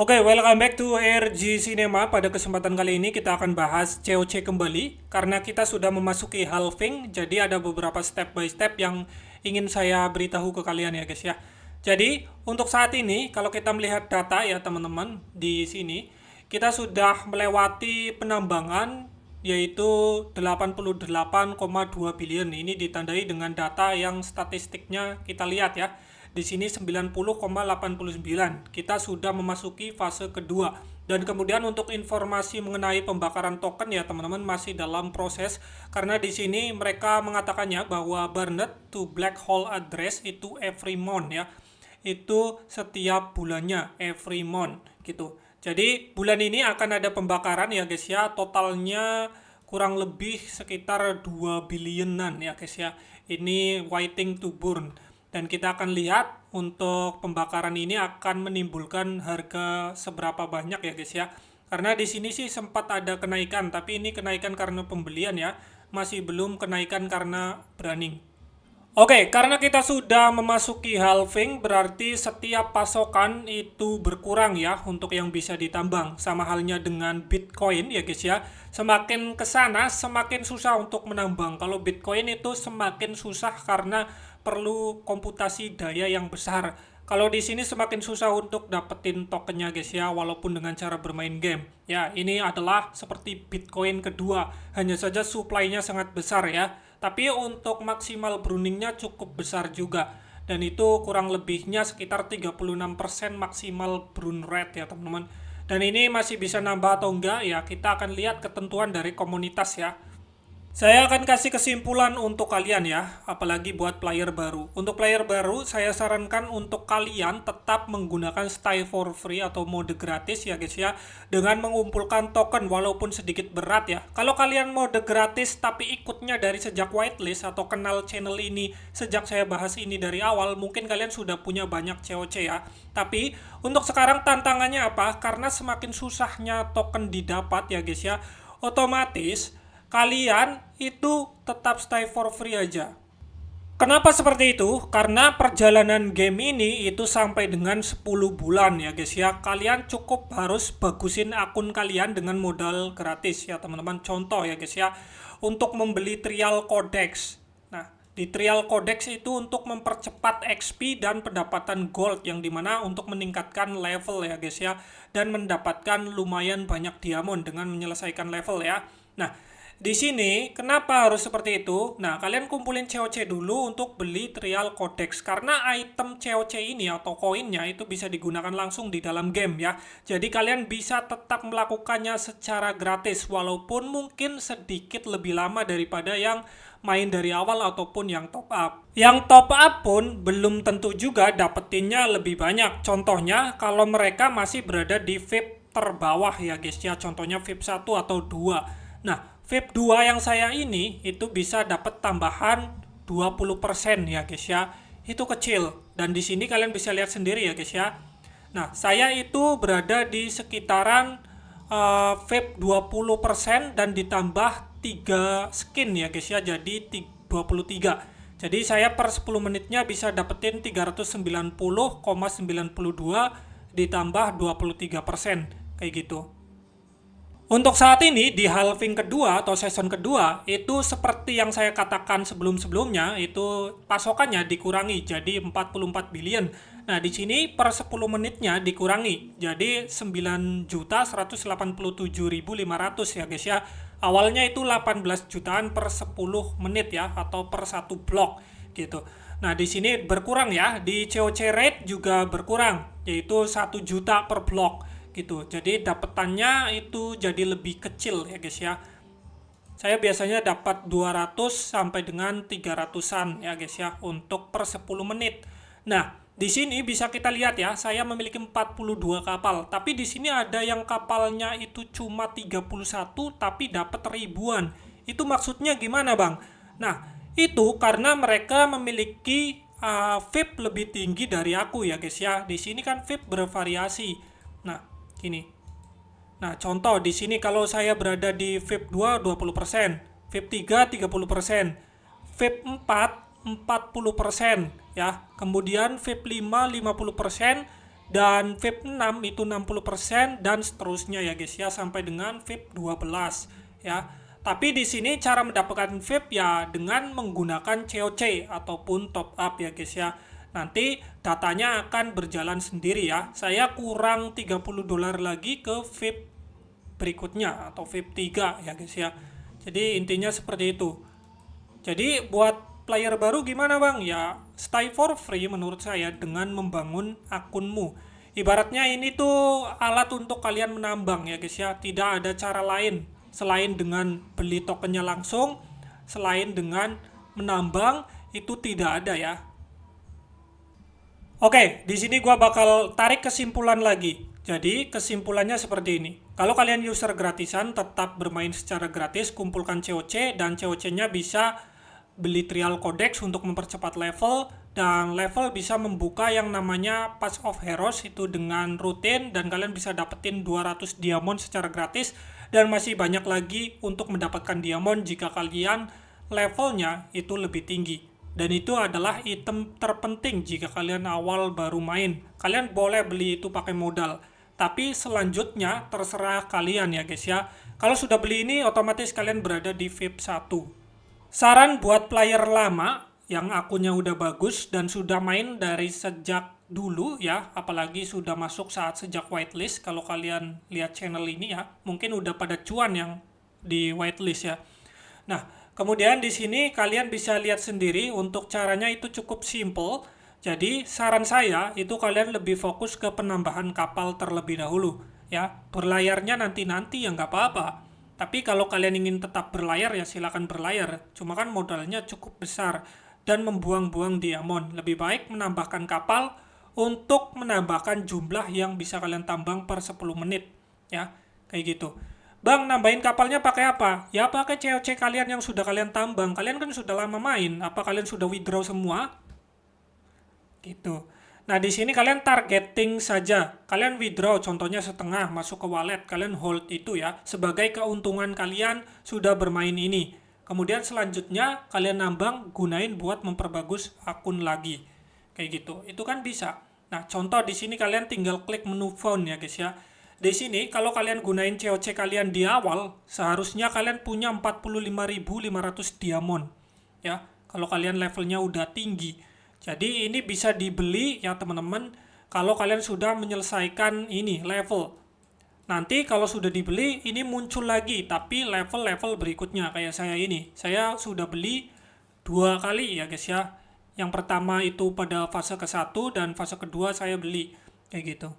Oke, welcome back to RG Cinema. Pada kesempatan kali ini kita akan bahas COC kembali karena kita sudah memasuki halving. Jadi ada beberapa step by step yang ingin saya beritahu ke kalian ya guys ya. Jadi untuk saat ini kalau kita melihat data ya teman-teman di sini, kita sudah melewati penambangan yaitu 88,2 billion. Ini ditandai dengan data yang statistiknya kita lihat ya. Di sini 90,89. Kita sudah memasuki fase kedua. Dan kemudian untuk informasi mengenai pembakaran token ya teman-teman masih dalam proses karena di sini mereka mengatakannya bahwa burnet to black hole address itu every month ya. Itu setiap bulannya every month gitu. Jadi bulan ini akan ada pembakaran ya guys ya. Totalnya kurang lebih sekitar 2 billionan ya guys ya. Ini waiting to burn. Dan kita akan lihat untuk pembakaran ini akan menimbulkan harga seberapa banyak ya guys ya. Karena di sini sih sempat ada kenaikan, tapi ini kenaikan karena pembelian ya, masih belum kenaikan karena burning. Oke, karena kita sudah memasuki halving, berarti setiap pasokan itu berkurang ya untuk yang bisa ditambang. Sama halnya dengan Bitcoin ya guys ya. Semakin ke sana, semakin susah untuk menambang. Kalau Bitcoin itu semakin susah karena perlu komputasi daya yang besar. Kalau di sini semakin susah untuk dapetin tokennya guys ya, walaupun dengan cara bermain game. Ya, ini adalah seperti Bitcoin kedua, hanya saja supply-nya sangat besar ya. Tapi untuk maksimal bruningnya cukup besar juga. Dan itu kurang lebihnya sekitar 36% maksimal brun rate ya teman-teman. Dan ini masih bisa nambah atau enggak ya, kita akan lihat ketentuan dari komunitas ya. Saya akan kasih kesimpulan untuk kalian ya, apalagi buat player baru. Untuk player baru, saya sarankan untuk kalian tetap menggunakan stay for free atau mode gratis ya guys ya, dengan mengumpulkan token walaupun sedikit berat ya. Kalau kalian mode gratis tapi ikutnya dari sejak whitelist atau kenal channel ini sejak saya bahas ini dari awal, mungkin kalian sudah punya banyak COC ya. Tapi untuk sekarang tantangannya apa? Karena semakin susahnya token didapat ya guys ya, otomatis kalian itu tetap stay for free aja. Kenapa seperti itu? Karena perjalanan game ini itu sampai dengan 10 bulan ya guys ya. Kalian cukup harus bagusin akun kalian dengan modal gratis ya teman-teman. Contoh ya guys ya, untuk membeli trial codex. Nah, di trial codex itu untuk mempercepat XP dan pendapatan gold yang dimana untuk meningkatkan level ya guys ya. Dan mendapatkan lumayan banyak diamond dengan menyelesaikan level ya. Nah, di sini kenapa harus seperti itu? Nah, kalian kumpulin COC dulu untuk beli trial codex karena item COC ini atau koinnya itu bisa digunakan langsung di dalam game ya. Jadi kalian bisa tetap melakukannya secara gratis walaupun mungkin sedikit lebih lama daripada yang main dari awal ataupun yang top up. Yang top up pun belum tentu juga dapetinnya lebih banyak. Contohnya kalau mereka masih berada di VIP terbawah ya guys ya. Contohnya VIP 1 atau 2. Nah, VIP 2 yang saya ini itu bisa dapat tambahan 20% ya guys ya. Itu kecil dan di sini kalian bisa lihat sendiri ya guys ya. Nah, saya itu berada di sekitaran VIP 20% dan ditambah 3 skin ya guys ya. Jadi 23. Jadi saya per 10 menitnya bisa dapetin 390,92 ditambah 23% kayak gitu. Untuk saat ini di halving kedua atau season kedua itu seperti yang saya katakan sebelum-sebelumnya itu pasokannya dikurangi jadi 44 billion. Nah, di sini per 10 menitnya dikurangi jadi 9.187.500 ya guys ya. Awalnya itu 18 jutaan per 10 menit ya atau per satu blok gitu. Nah, di sini berkurang ya. Di COC rate juga berkurang yaitu 1 juta per blok gitu. Jadi dapetannya itu jadi lebih kecil ya guys ya. Saya biasanya dapat 200 sampai dengan 300-an ya guys ya untuk per 10 menit. Nah, di sini bisa kita lihat ya, saya memiliki 42 kapal, tapi di sini ada yang kapalnya itu cuma 31 tapi dapat ribuan. Itu maksudnya gimana, Bang? Nah, itu karena mereka memiliki VIP lebih tinggi dari aku ya guys ya. Di sini kan VIP bervariasi. Nah, ini. Nah, contoh di sini kalau saya berada di VIP 2 20%, VIP 3 30%, VIP 4 40% ya. Kemudian VIP 5 50% dan VIP 6 itu 60% dan seterusnya ya guys ya, sampai dengan VIP 12 ya. Tapi di sini cara mendapatkan VIP ya dengan menggunakan COC ataupun top up ya guys ya. Nanti datanya akan berjalan sendiri ya. Saya kurang $30 lagi ke VIP berikutnya atau VIP 3 ya guys ya. Jadi intinya seperti itu. Jadi buat player baru gimana bang? Ya stay for free menurut saya dengan membangun akunmu. Ibaratnya ini tuh alat untuk kalian menambang ya guys ya. Tidak ada cara lain selain dengan beli tokennya langsung, selain dengan menambang, itu tidak ada ya. Oke, di sini gua bakal tarik kesimpulan lagi. Jadi kesimpulannya seperti ini. Kalau kalian user gratisan, tetap bermain secara gratis, kumpulkan COC dan COC-nya bisa beli trial codex untuk mempercepat level, dan level bisa membuka yang namanya Pass of Heroes itu dengan rutin, dan kalian bisa dapetin 200 diamond secara gratis, dan masih banyak lagi untuk mendapatkan diamond jika kalian levelnya itu lebih tinggi. Dan itu adalah item terpenting jika kalian awal baru main. Kalian boleh beli itu pakai modal. Tapi selanjutnya terserah kalian ya guys ya. Kalau sudah beli ini otomatis kalian berada di VIP 1. Saran buat player lama yang akunnya udah bagus dan sudah main dari sejak dulu ya, apalagi sudah masuk saat sejak whitelist. Kalau kalian lihat channel ini ya, mungkin udah pada cuan yang di whitelist ya. Nah, kemudian di sini kalian bisa lihat sendiri untuk caranya itu cukup simple. Jadi saran saya itu kalian lebih fokus ke penambahan kapal terlebih dahulu ya. Berlayarnya nanti-nanti ya nggak apa-apa. Tapi kalau kalian ingin tetap berlayar ya silakan berlayar. Cuma kan modalnya cukup besar dan membuang-buang diamond. Lebih baik menambahkan kapal untuk menambahkan jumlah yang bisa kalian tambang per 10 menit ya. Kayak gitu. Bang, nambahin kapalnya pakai apa? Ya pakai COC kalian yang sudah kalian tambang. Kalian kan sudah lama main. Apa kalian sudah withdraw semua? Gitu. Nah, di sini kalian targeting saja. Kalian withdraw contohnya setengah masuk ke wallet. Kalian hold itu ya. Sebagai keuntungan kalian sudah bermain ini. Kemudian selanjutnya kalian nambang gunain buat memperbagus akun lagi. Kayak gitu. Itu kan bisa. Nah, contoh di sini kalian tinggal klik menu phone ya guys ya. Di sini kalau kalian gunain COC kalian di awal, seharusnya kalian punya 45.500 diamond. Ya, kalau kalian levelnya udah tinggi. Jadi ini bisa dibeli ya teman-teman kalau kalian sudah menyelesaikan ini level. Nanti kalau sudah dibeli ini muncul lagi tapi level-level berikutnya kayak saya ini. Saya sudah beli 2 kali ya guys ya. Yang pertama itu pada fase ke-1 dan fase kedua saya beli kayak gitu.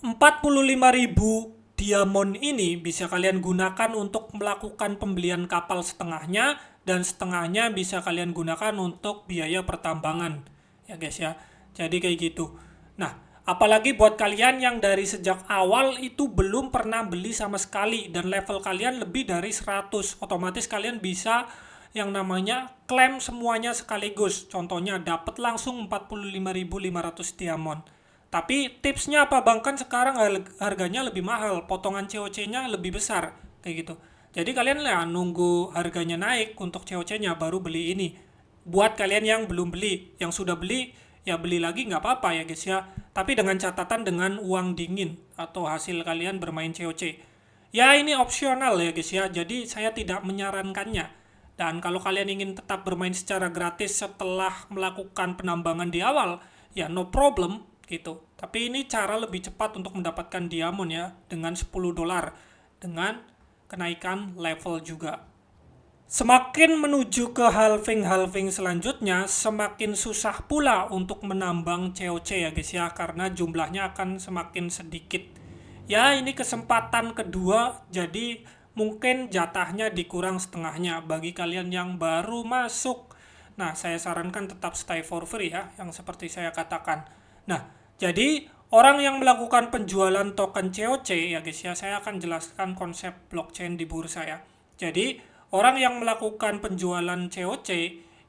45.000 diamond ini bisa kalian gunakan untuk melakukan pembelian kapal setengahnya dan setengahnya bisa kalian gunakan untuk biaya pertambangan ya guys ya. Jadi kayak gitu. Nah, apalagi buat kalian yang dari sejak awal itu belum pernah beli sama sekali dan level kalian lebih dari 100, otomatis kalian bisa yang namanya klaim semuanya sekaligus. Contohnya dapat langsung 45.500 diamond. Tapi tipsnya apa bang? Kan sekarang harganya lebih mahal, potongan COC-nya lebih besar, kayak gitu. Jadi kalian lah nunggu harganya naik untuk COC-nya baru beli ini. Buat kalian yang belum beli, yang sudah beli, ya beli lagi nggak apa-apa ya guys ya. Tapi dengan catatan dengan uang dingin atau hasil kalian bermain COC. Ya ini opsional ya guys ya, jadi saya tidak menyarankannya. Dan kalau kalian ingin tetap bermain secara gratis setelah melakukan penambangan di awal, ya no problem gitu. Tapi ini cara lebih cepat untuk mendapatkan diamond ya dengan $10 dengan kenaikan level juga. Semakin menuju ke halving selanjutnya, semakin susah pula untuk menambang COC ya guys ya karena jumlahnya akan semakin sedikit. Ya, ini kesempatan kedua jadi mungkin jatahnya dikurang setengahnya bagi kalian yang baru masuk. Nah, saya sarankan tetap stay for free ya, yang seperti saya katakan. Nah, jadi orang yang melakukan penjualan token COC ya guys ya, saya akan jelaskan konsep blockchain di bursa ya. Jadi orang yang melakukan penjualan COC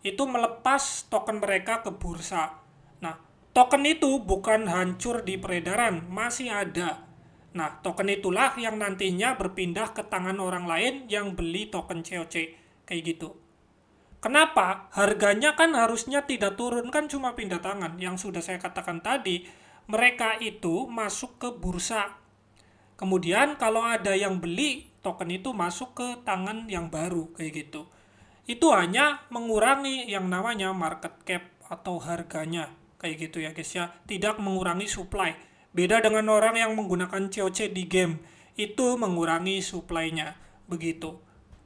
itu melepas token mereka ke bursa. Nah, token itu bukan hancur di peredaran, masih ada. Nah, token itulah yang nantinya berpindah ke tangan orang lain yang beli token COC. Kayak gitu. Kenapa? Harganya kan harusnya tidak turun, kan cuma pindah tangan. Yang sudah saya katakan tadi, mereka itu masuk ke bursa. Kemudian kalau ada yang beli, token itu masuk ke tangan yang baru kayak gitu. Itu hanya mengurangi yang namanya market cap atau harganya kayak gitu ya guys ya, tidak mengurangi supply. Beda dengan orang yang menggunakan COC di game, itu mengurangi supply-nya begitu.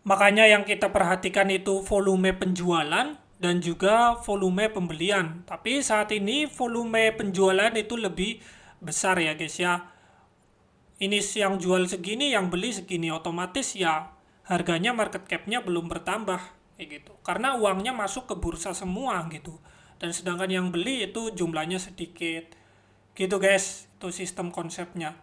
Makanya yang kita perhatikan itu volume penjualan dan juga volume pembelian. Tapi saat ini volume penjualan itu lebih besar ya guys ya. Ini yang jual segini, yang beli segini, otomatis ya harganya market cap-nya belum bertambah kayak gitu. Karena uangnya masuk ke bursa semua gitu. Dan sedangkan yang beli itu jumlahnya sedikit. Gitu guys, itu sistem konsepnya.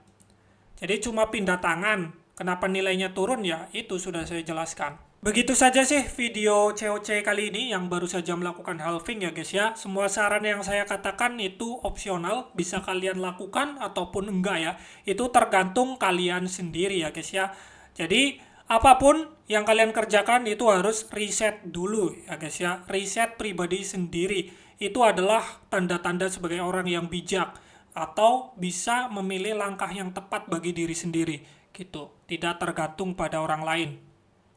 Jadi cuma pindah tangan. Kenapa nilainya turun ya? Itu sudah saya jelaskan. Begitu saja sih video COC kali ini yang baru saja melakukan halving ya guys ya. Semua saran yang saya katakan itu opsional, bisa kalian lakukan ataupun enggak ya. Itu tergantung kalian sendiri ya guys ya. Jadi apapun yang kalian kerjakan itu harus riset dulu ya guys ya. Riset pribadi sendiri. Itu adalah tanda-tanda sebagai orang yang bijak atau bisa memilih langkah yang tepat bagi diri sendiri gitu. Tidak tergantung pada orang lain.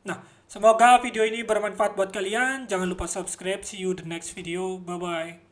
Nah, semoga video ini bermanfaat buat kalian. Jangan lupa subscribe. See you the next video. Bye-bye.